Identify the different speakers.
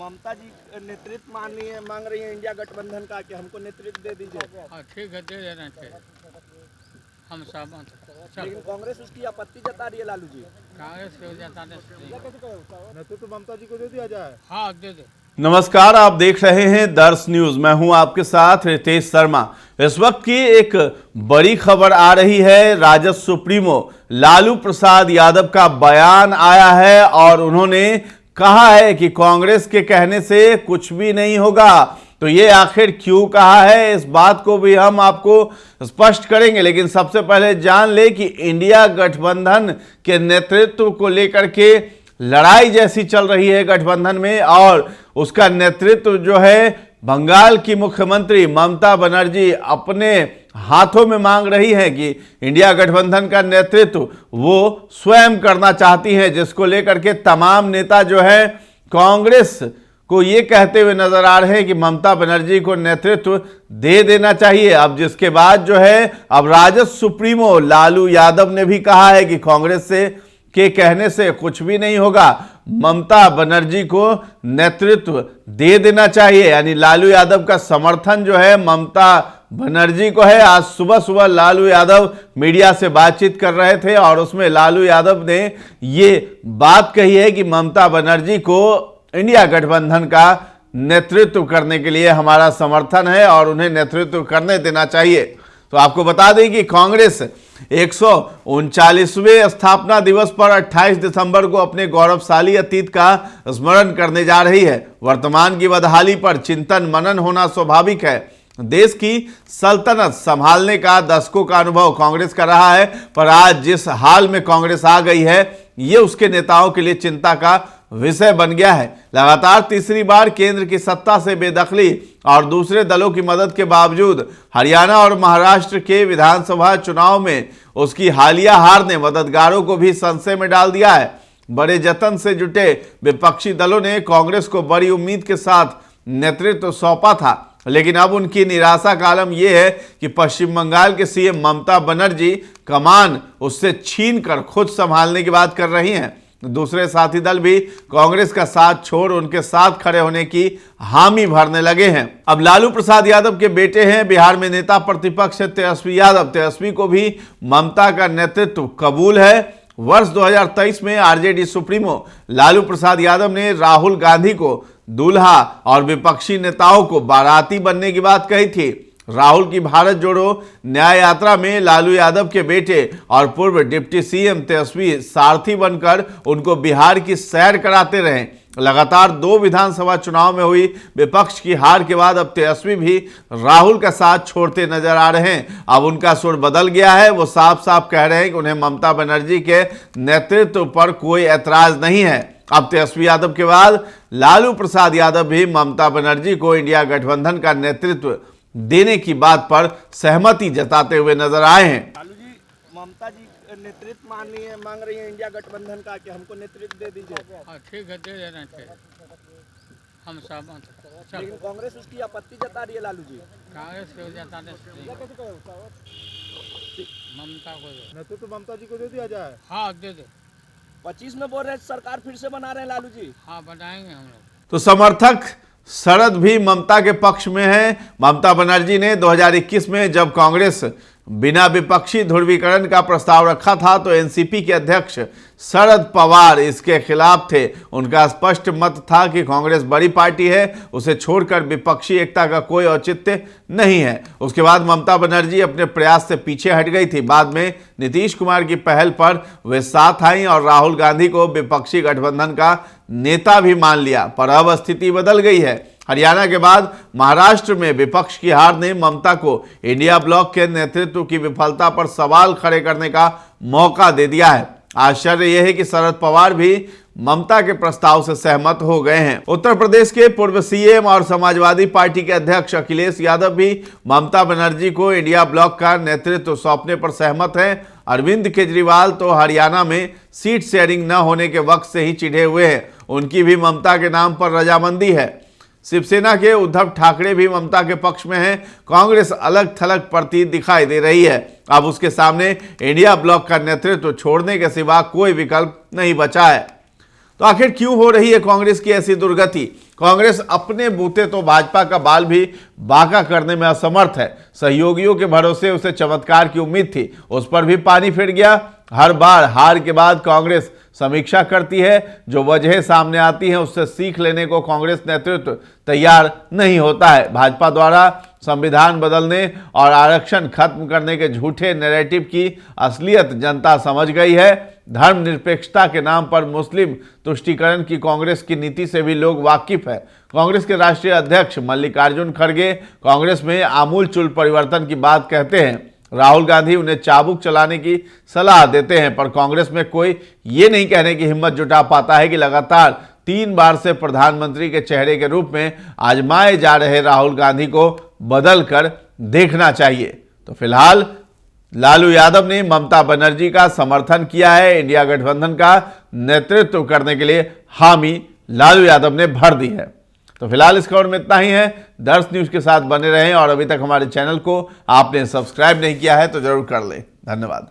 Speaker 1: ममता जी नेतृत्व मांग रही है इंडिया गठबंधन का कि हमको नेतृत्व दे दीजिए।
Speaker 2: हाँ ठीक है, दे देना चाहिए, हम सहमत हैं।
Speaker 1: लेकिन कांग्रेस उसकी आपत्ति जता रही है लालू जी।
Speaker 2: कांग्रेस के जताने से
Speaker 1: नेतृत्व ममता जी को दे दिया जाए।
Speaker 2: हाँ दे दे।
Speaker 3: नमस्कार, आप देख रहे हैं दर्श न्यूज। मैं हूं आपके साथ रितेश शर्मा। इस वक्त की एक बड़ी खबर आ रही है। राजद सुप्रीमो लालू प्रसाद यादव का बयान आया है और उन्होंने कहा है कि कांग्रेस के कहने से कुछ भी नहीं होगा। तो ये आखिर क्यों कहा है, इस बात को भी हम आपको स्पष्ट करेंगे। लेकिन सबसे पहले जान ले कि इंडिया गठबंधन के नेतृत्व को लेकर के लड़ाई जैसी चल रही है गठबंधन में, और उसका नेतृत्व जो है बंगाल की मुख्यमंत्री ममता बनर्जी अपने हाथों में मांग रही है कि इंडिया गठबंधन का नेतृत्व वो स्वयं करना चाहती हैं, जिसको लेकर के तमाम नेता जो है कांग्रेस को ये कहते हुए नजर आ रहे हैं कि ममता बनर्जी को नेतृत्व दे देना चाहिए। अब जिसके बाद जो है अब राजद सुप्रीमो लालू यादव ने भी कहा है कि कांग्रेस के कहने से कुछ भी नहीं होगा, ममता बनर्जी को नेतृत्व दे देना चाहिए। यानी लालू यादव का समर्थन जो है ममता बनर्जी को है। आज सुबह सुबह लालू यादव मीडिया से बातचीत कर रहे थे और उसमें लालू यादव ने ये बात कही है कि ममता बनर्जी को इंडिया गठबंधन का नेतृत्व करने के लिए हमारा समर्थन है और उन्हें नेतृत्व करने देना चाहिए। तो आपको बता दें कि कांग्रेस 139वें स्थापना दिवस पर 28 दिसंबर को अपने गौरवशाली अतीत का स्मरण करने जा रही है। वर्तमान की बदहाली पर चिंतन मनन होना स्वाभाविक है। देश की सल्तनत संभालने का दशकों का अनुभव कांग्रेस का रहा है, पर आज जिस हाल में कांग्रेस आ गई है ये उसके नेताओं के लिए चिंता का विषय बन गया है। लगातार तीसरी बार केंद्र की सत्ता से बेदखली और दूसरे दलों की मदद के बावजूद हरियाणा और महाराष्ट्र के विधानसभा चुनाव में उसकी हालिया हार ने मददगारों को भी संशय में डाल दिया है। बड़े जतन से जुटे विपक्षी दलों ने कांग्रेस को बड़ी उम्मीद के साथ नेतृत्व सौंपा था, लेकिन अब उनकी निराशा का आलम यह है कि पश्चिम बंगाल के सीएम ममता बनर्जी कमान उससे छीन कर खुद संभालने की बात कर रही हैं। दूसरे साथी दल भी कांग्रेस का साथ छोड़ उनके साथ खड़े होने की हामी भरने लगे हैं। अब लालू प्रसाद यादव के बेटे हैं बिहार में नेता प्रतिपक्ष तेजस्वी यादव। तेजस्वी को भी ममता का नेतृत्व कबूल है। वर्ष 2023 में आरजेडी सुप्रीमो लालू प्रसाद यादव ने राहुल गांधी को दूल्हा और विपक्षी नेताओं को बाराती बनने की बात कही थी। राहुल की भारत जोड़ो न्याय यात्रा में लालू यादव के बेटे और पूर्व डिप्टी सीएम तेजस्वी सारथी बनकर उनको बिहार की सैर कराते रहे। लगातार 2 विधानसभा चुनाव में हुई विपक्ष की हार के बाद अब तेजस्वी भी राहुल का साथ छोड़ते नजर आ रहे हैं। अब उनका सुर बदल गया है। वो साफ साफ कह रहे हैं कि उन्हें ममता बनर्जी के नेतृत्व पर कोई ऐतराज नहीं है। अब तेजस्वी यादव के बाद लालू प्रसाद यादव भी ममता बनर्जी को इंडिया गठबंधन का नेतृत्व देने की बात पर सहमति जताते हुए नजर आए हैं।
Speaker 1: लालू जी, ममता जी नेतृत्व मांग रही है इंडिया गठबंधन का कि हमको नेतृत्व दे दीजिए।
Speaker 2: हाँ ठीक है, दे देना चाहिए, हम सहमत हैं।
Speaker 1: लेकिन कांग्रेस उसकी आपत्ति जता रही है लालू जी।
Speaker 2: कांग्रेस के जताने से ममता को दे।
Speaker 1: नेतृत्व ममता जी को दे दिया जाए।
Speaker 2: हाँ दे दे।
Speaker 1: 25 में बोल रहे हैं सरकार फिर से बना रहे हैं लालू जी।
Speaker 2: हाँ बनाएंगे हम लोग।
Speaker 3: तो समर्थक शरद भी ममता के पक्ष में है। ममता बनर्जी ने 2021 में जब कांग्रेस बिना विपक्षी ध्रुवीकरण का प्रस्ताव रखा था तो एनसीपी के अध्यक्ष शरद पवार इसके खिलाफ थे। उनका स्पष्ट मत था कि कांग्रेस बड़ी पार्टी है, उसे छोड़कर विपक्षी एकता का कोई औचित्य नहीं है। उसके बाद ममता बनर्जी अपने प्रयास से पीछे हट गई थी। बाद में नीतीश कुमार की पहल पर वे साथ आई और राहुल गांधी को विपक्षी गठबंधन का नेता भी मान लिया। पर अब स्थिति बदल गई है। हरियाणा के बाद महाराष्ट्र में विपक्ष की हार ने ममता को इंडिया ब्लॉक के नेतृत्व की विफलता पर सवाल खड़े करने का मौका दे दिया है। आश्चर्य यह है कि शरद पवार भी ममता के प्रस्ताव से सहमत हो गए हैं। उत्तर प्रदेश के पूर्व सीएम और समाजवादी पार्टी के अध्यक्ष अखिलेश यादव भी ममता बनर्जी को इंडिया ब्लॉक का नेतृत्व सौंपने पर सहमत हैं। अरविंद केजरीवाल तो हरियाणा में सीट शेयरिंग न होने के वक्त से ही चिढ़े हुए हैं। उनकी भी ममता के नाम पर रजामंदी है। शिवसेना के उद्धव ठाकरे भी ममता के पक्ष में हैं। कांग्रेस अलग थलग पड़ती दिखाई दे रही है। अब उसके सामने इंडिया ब्लॉक का नेतृत्व छोड़ने के सिवा कोई विकल्प नहीं बचा है। तो आखिर क्यों हो रही है कांग्रेस की ऐसी दुर्गति? कांग्रेस अपने बूते तो भाजपा का बाल भी बांका करने में असमर्थ है। सहयोगियों के भरोसे उसे चमत्कार की उम्मीद थी, उस पर भी पानी फिर गया। हर बार हार के बाद कांग्रेस समीक्षा करती है, जो वजह सामने आती है उससे सीख लेने को कांग्रेस नेतृत्व तैयार नहीं होता है। भाजपा द्वारा संविधान बदलने और आरक्षण खत्म करने के झूठे नैरेटिव की असलियत जनता समझ गई है। धर्मनिरपेक्षता के नाम पर मुस्लिम तुष्टीकरण की कांग्रेस की नीति से भी लोग वाकिफ है। कांग्रेस के राष्ट्रीय अध्यक्ष मल्लिकार्जुन खड़गे कांग्रेस में आमूलचूल परिवर्तन की बात कहते हैं। राहुल गांधी उन्हें चाबुक चलाने की सलाह देते हैं, पर कांग्रेस में कोई ये नहीं कहने की हिम्मत जुटा पाता है कि लगातार 3 बार से प्रधानमंत्री के चेहरे के रूप में आजमाए जा रहे राहुल गांधी को बदल कर देखना चाहिए। तो फिलहाल लालू यादव ने ममता बनर्जी का समर्थन किया है। इंडिया गठबंधन का नेतृत्व करने के लिए हामी लालू यादव ने भर दी है। तो फिलहाल इस खबर में इतना ही है। दर्श न्यूज के साथ बने रहें और अभी तक हमारे चैनल को आपने सब्सक्राइब नहीं किया है तो जरूर कर लें। धन्यवाद।